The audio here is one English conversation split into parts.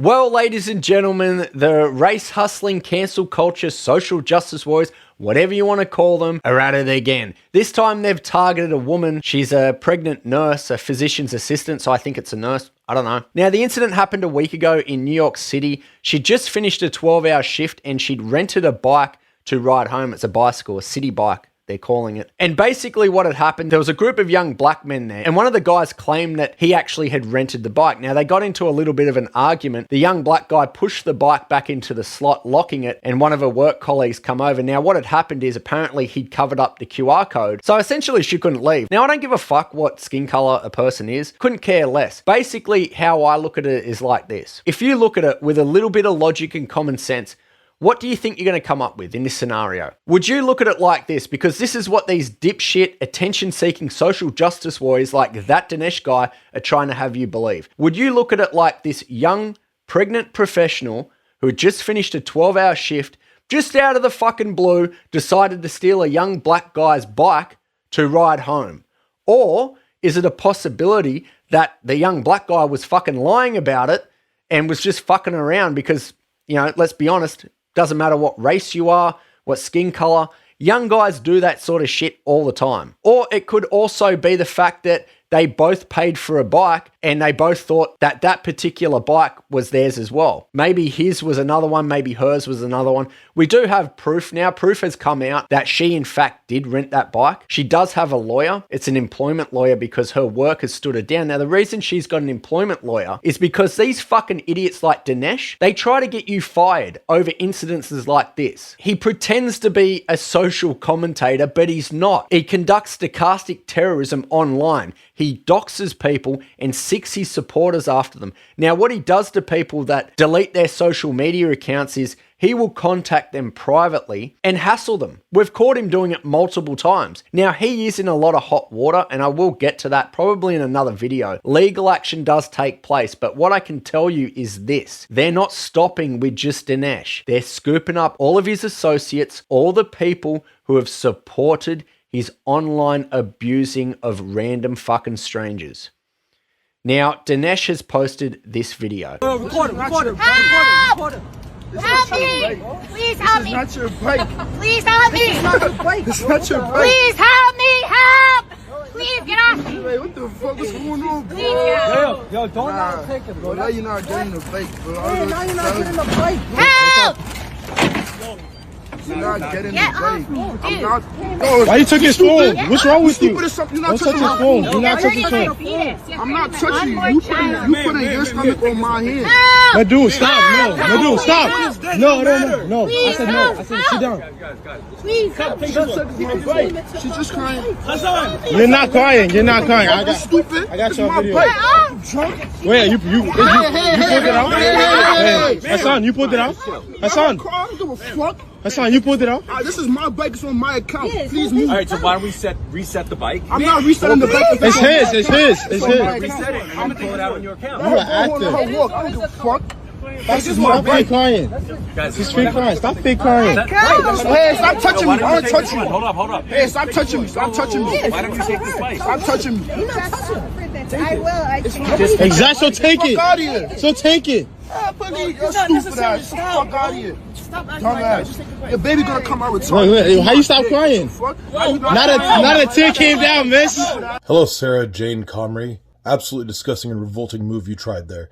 Well, ladies and gentlemen, the race hustling, cancel culture, social justice warriors, whatever you want to call them, are at it again. This time they've targeted a woman. She's a pregnant nurse, a physician's assistant, so I think it's a nurse. I don't know. Now, the incident happened a week ago in New York City. She'd just finished a 12-hour shift and she'd rented a bike to ride home. It's a bicycle, a Citi Bike, they're calling it. And basically what had happened, there was a group of young black men there, and one of the guys claimed that he actually had rented the bike. Now, they got into a little bit of an argument. The young black guy pushed the bike back into the slot, locking it, and one of her work colleagues come over. Now, what had happened is apparently he'd covered up the QR code, so essentially she couldn't leave. Now, I don't give a fuck what skin color a person is. Couldn't care less. Basically, how I look at it is like this. If you look at it with a little bit of logic and common sense, what do you think you're going to come up with in this scenario? Would you look at it like this? Because this is what these dipshit, attention-seeking social justice warriors like ThatDaneshGuy are trying to have you believe. Would you look at it like this young, pregnant professional who had just finished a 12-hour shift, just out of the fucking blue, decided to steal a young black guy's bike to ride home? Or is it a possibility that the young black guy was fucking lying about it and was just fucking around because, you know, let's be honest, doesn't matter what race you are, what skin color, young guys do that sort of shit all the time. Or it could also be the fact that they both paid for a bike and they both thought that that particular bike was theirs as well. Maybe his was another one, maybe hers was another one. We do have proof now. Proof has come out that she in fact did rent that bike. She does have a lawyer. It's an employment lawyer because her work has stood her down. Now, the reason she's got an employment lawyer is because these fucking idiots like Danesh, they try to get you fired over incidences like this. He pretends to be a social commentator, but he's not. He conducts stochastic terrorism online. He doxes people and seeks his supporters after them. Now, what he does to people that delete their social media accounts is he will contact them privately and hassle them. We've caught him doing it multiple times. Now, he is in a lot of hot water, and I will get to that probably in another video. Legal action does take place, but what I can tell you is this. They're not stopping with just Danesh. They're scooping up all of his associates, all the people who have supported his online abusing of random fucking strangers. Now, Danesh has posted this video. Record him. Help! Help me! Please help me! It's not your bike. Please help me! It's not your bike. Please help me! Help! Please get off me! Hey, what the fuck is going on, bro? Please get off me! Yo, don't let him take it, bro. Now you're not getting the bike, bro. Hey, now you're not getting the bike, bro. Help! You're not getting Get the off bike. me, I'm dude. not. No, Why you took his phone? What's wrong with you? stupid or something? You're Don't not touch touching his my phone. phone. Do not touch his phone. I'm not touching you. You put your stomach on my hand. No, dude, stop. No, dude, stop. No. I said no. I said sit down. Please help me! She's just crying. You're not crying. I got Stupid. I got It's your my video. bike. Ow! Drunk. Wait, you pulled it out? Hey, Hassan, you pulled it out? Hassan, I don't give a fuck. Hassan, you pulled it out? This is my bike. It's on my account. Please move. All right, so why don't we reset the bike? I'm not resetting the bike. It's his. Reset it, and I'm gonna pull it out on your account. You're an actor. I don't give a fuck. This is my fake crying. Guys, He's fake crying. Stop fake crying. Hey, stop touching me. I Why don't don't you touch take you. this one? Hold up. Hey, stop touching me. Stop touching me. Why don't you take this bike? Stop touching me. I will. Exactly. So take Fuck it. out of here. So take it. Buddy, you're stupid ass. Fuck out of here. Dumbass. Your baby gonna come out with Wait, how you stop crying? Fuck. Not a tear came down, miss. Hello, Sarah Jane Comrie. Absolutely disgusting and revolting move you tried there.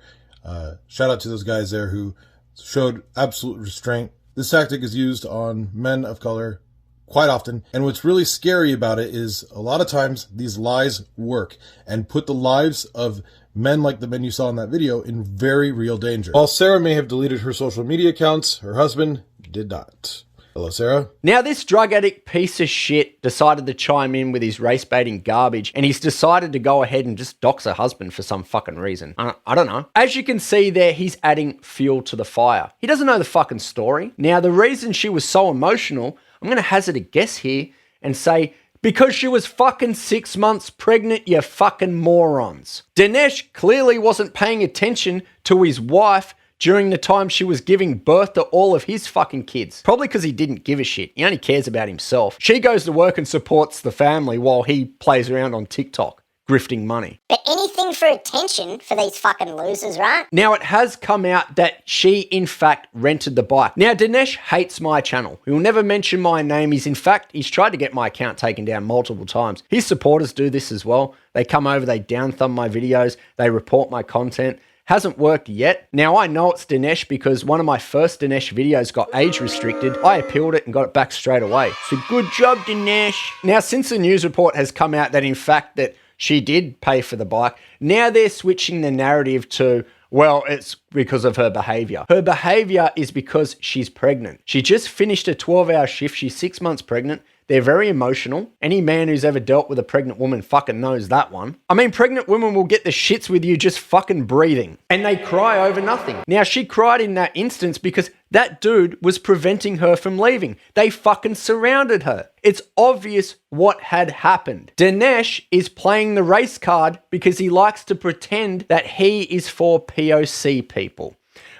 Shout out to those guys there who showed absolute restraint. This tactic is used on men of color quite often. And what's really scary about it is a lot of times these lies work and put the lives of men like the men you saw in that video in very real danger. While Sarah may have deleted her social media accounts, her husband did not. Hello, Sarah. Now, this drug addict piece of shit decided to chime in with his race baiting garbage, and he's decided to go ahead and just dox her husband for some fucking reason. I don't know. As you can see there, he's adding fuel to the fire. He doesn't know the fucking story. Now, the reason she was so emotional, I'm going to hazard a guess here and say, because she was fucking 6 months pregnant, you fucking morons. Danesh clearly wasn't paying attention to his wife during the time she was giving birth to all of his fucking kids. Probably because he didn't give a shit. He only cares about himself. She goes to work and supports the family while he plays around on TikTok. grifting money. But anything for attention for these fucking losers, right? Now, it has come out that she, in fact, rented the bike. Now, Danesh hates my channel. He will never mention my name. He's tried to get my account taken down multiple times. His supporters do this as well. They come over, they down thumb my videos, they report my content. Hasn't worked yet. Now, I know it's Danesh because one of my first Danesh videos got age restricted. I appealed it and got it back straight away. So good job, Danesh. Now, since the news report has come out that, in fact, that she did pay for the bike, now they're switching the narrative to, well, it's because of her behavior. Her behavior is because she's pregnant. She just finished a 12-hour shift. She's 6 months pregnant. They're very emotional. Any man who's ever dealt with a pregnant woman fucking knows that one. I mean, pregnant women will get the shits with you just fucking breathing. And they cry over nothing. Now, she cried in that instance because that dude was preventing her from leaving. They fucking surrounded her. It's obvious what had happened. Danesh is playing the race card because he likes to pretend that he is for POC people.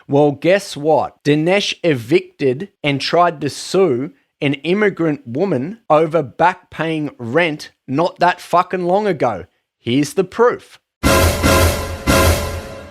Well, guess what? Danesh evicted and tried to sue an immigrant woman over back paying rent not that fucking long ago. Here's the proof.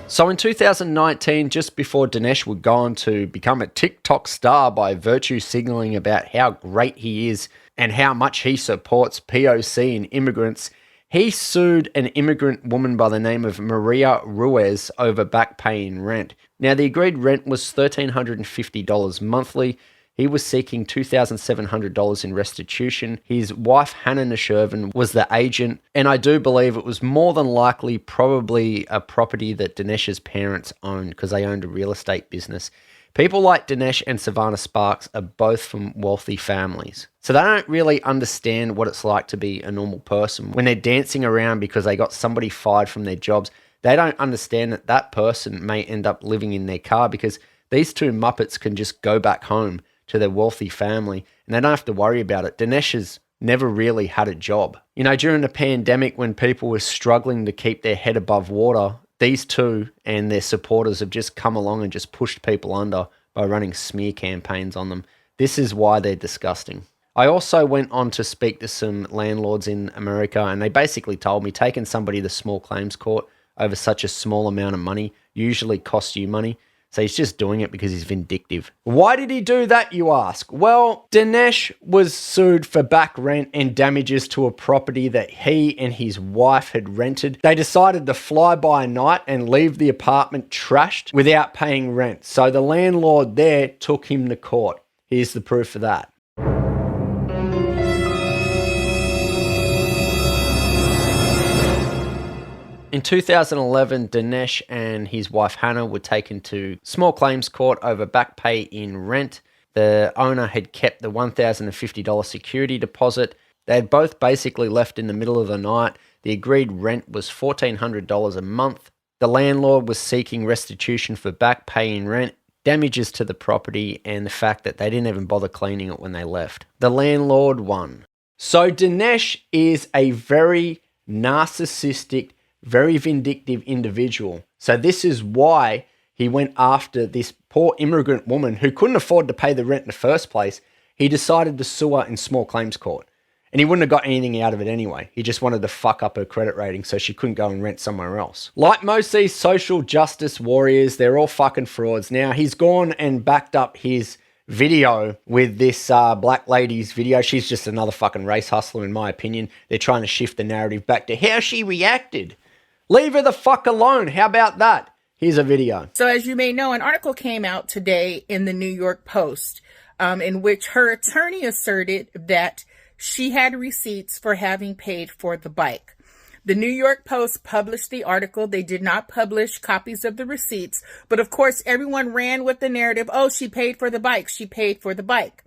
So in 2019, just before Danesh would go on to become a TikTok star by virtue signaling about how great he is and how much he supports POC and immigrants, he sued an immigrant woman by the name of Maria Ruiz over back paying rent. Now, the agreed rent was $1,350 monthly. He was seeking $2,700 in restitution. His wife, Hannah Neshervin, was the agent, and I do believe it was more than likely probably a property that Danesh's parents owned because they owned a real estate business. People like Danesh and Savannah Sparks are both from wealthy families. So they don't really understand what it's like to be a normal person. When they're dancing around because they got somebody fired from their jobs, they don't understand that that person may end up living in their car because these two Muppets can just go back home to their wealthy family, and they don't have to worry about it. Danesh has never really had a job. You know, during the pandemic when people were struggling to keep their head above water, these two and their supporters have just come along and just pushed people under by running smear campaigns on them. This is why they're disgusting. I also went on to speak to some landlords in America, and they basically told me taking somebody to small claims court over such a small amount of money usually costs you money. So he's just doing it because he's vindictive. Why did he do that, you ask? Well, Danesh was sued for back rent and damages to a property that he and his wife had rented. They decided to fly by night and leave the apartment trashed without paying rent. So the landlord there took him to court. Here's the proof of that. In 2011, Danesh and his wife Hannah were taken to small claims court over back pay in rent. The owner had kept the $1,050 security deposit. They had both basically left in the middle of the night. The agreed rent was $1,400 a month. The landlord was seeking restitution for back pay in rent, damages to the property, and the fact that they didn't even bother cleaning it when they left. The landlord won. So Danesh is a very narcissistic, very vindictive individual. So this is why he went after this poor immigrant woman who couldn't afford to pay the rent in the first place. He decided to sue her in small claims court. And he wouldn't have got anything out of it anyway. He just wanted to fuck up her credit rating so she couldn't go and rent somewhere else. Like most of these social justice warriors, they're all fucking frauds. Now, he's gone and backed up his video with this black lady's video. She's just another fucking race hustler in my opinion. They're trying to shift the narrative back to how she reacted. Leave her the fuck alone. How about that? Here's a video. So as you may know, an article came out today in the New York Post in which her attorney asserted that she had receipts for having paid for the bike. The New York Post published the article. They did not publish copies of the receipts, but of course everyone ran with the narrative, oh, she paid for the bike, she paid for the bike.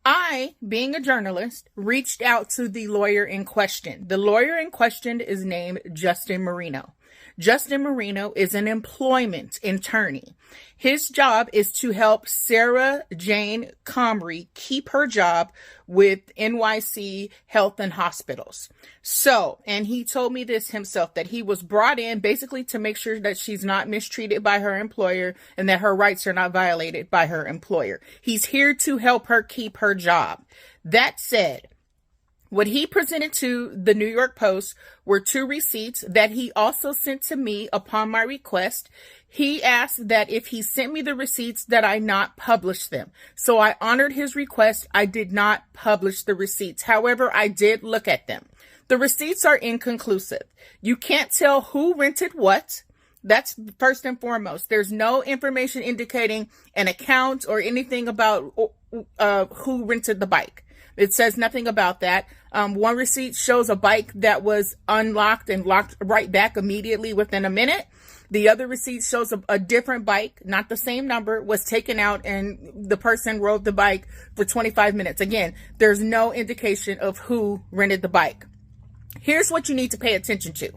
I, being a journalist, reached out to the lawyer in question. The lawyer in question is named Justin Marino. Justin Marino is an employment attorney. His job is to help Sarah Jane Comrie keep her job with NYC Health and Hospitals. So, and he told me this himself, that he was brought in basically to make sure that she's not mistreated by her employer and that her rights are not violated by her employer. He's here to help her keep her job. That said, What he presented to the New York Post were 2 receipts that he also sent to me upon my request. He asked that if he sent me the receipts that I not publish them. So I honored his request. I did not publish the receipts. However, I did look at them. The receipts are inconclusive. You can't tell who rented what. That's first and foremost. There's no information indicating an account or anything about who rented the bike. It says nothing about that. One receipt shows a bike that was unlocked and locked right back immediately within a minute. The other receipt shows a different bike, not the same number, was taken out and the person rode the bike for 25 minutes. Again, there's no indication of who rented the bike. Here's what you need to pay attention to.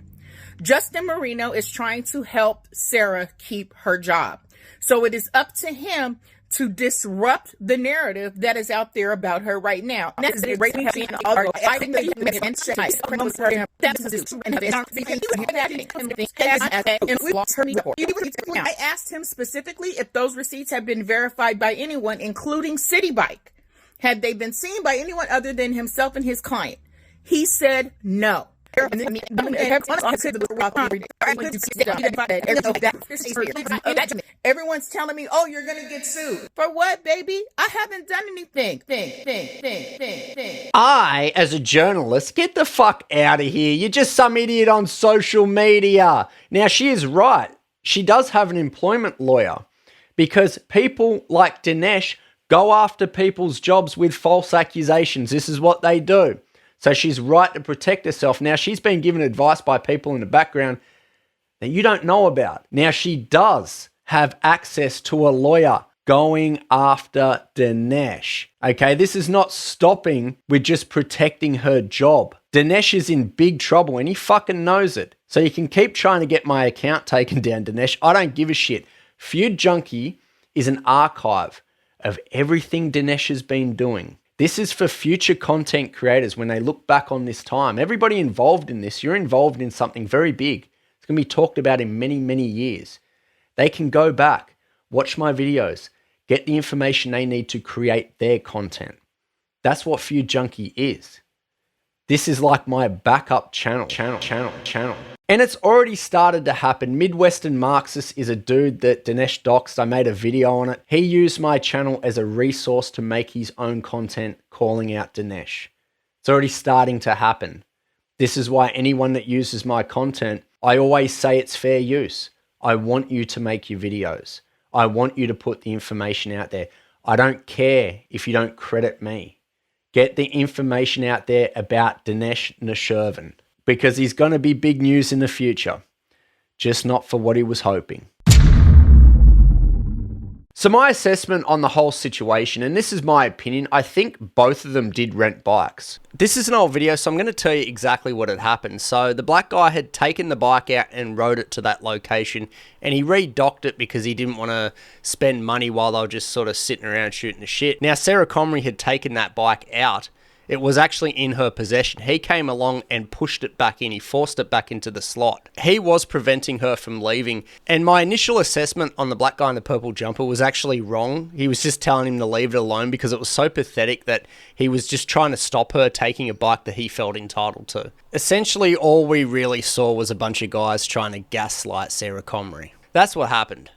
Justin Marino is trying to help Sarah keep her job. So it is up to him to disrupt the narrative that is out there about her right now. I asked him specifically if those receipts have been verified by anyone, including CitiBike. Had they been seen by anyone other than himself and his client? He said no. Everyone's telling me, oh, you're going to get sued. For what, baby? I haven't done anything. I, as a journalist, get the fuck out of here. You're just some idiot on social media. Now, she is right. She does have an employment lawyer because people like Danesh go after people's jobs with false accusations. This is what they do. So she's right to protect herself. Now, she's been given advice by people in the background that you don't know about. Now, she does have access to a lawyer going after Danesh. Okay, this is not stopping with just protecting her job. Danesh is in big trouble and he fucking knows it. So you can keep trying to get my account taken down, Danesh. I don't give a shit. Feud Junkie is an archive of everything Danesh has been doing. This is for future content creators when they look back on this time. Everybody involved in this, you're involved in something very big. It's going to be talked about in many, many years. They can go back, watch my videos, get the information they need to create their content. That's what Feud Junkie is. This is like my backup channel. And it's already started to happen. Midwestern Marxist is a dude that Danesh doxed. I made a video on it. He used my channel as a resource to make his own content calling out Danesh. It's already starting to happen. This is why anyone that uses my content, I always say it's fair use. I want you to make your videos. I want you to put the information out there. I don't care if you don't credit me. Get the information out there about Danesh Nashirvan because he's going to be big news in the future, just not for what he was hoping. So my assessment on the whole situation, and this is my opinion, I think both of them did rent bikes. This is an old video, so I'm going to tell you exactly what had happened. So the black guy had taken the bike out and rode it to that location, and he redocked it because he didn't want to spend money while they were just sort of sitting around shooting the shit. Now, Sarah Comrie had taken that bike out. It was actually in her possession. He came along and pushed it back in. He forced it back into the slot. He was preventing her from leaving. And my initial assessment on the black guy in the purple jumper was actually wrong. He was just telling him to leave it alone because it was so pathetic that he was just trying to stop her taking a bike that he felt entitled to. Essentially, all we really saw was a bunch of guys trying to gaslight Sarah Comrie. That's what happened.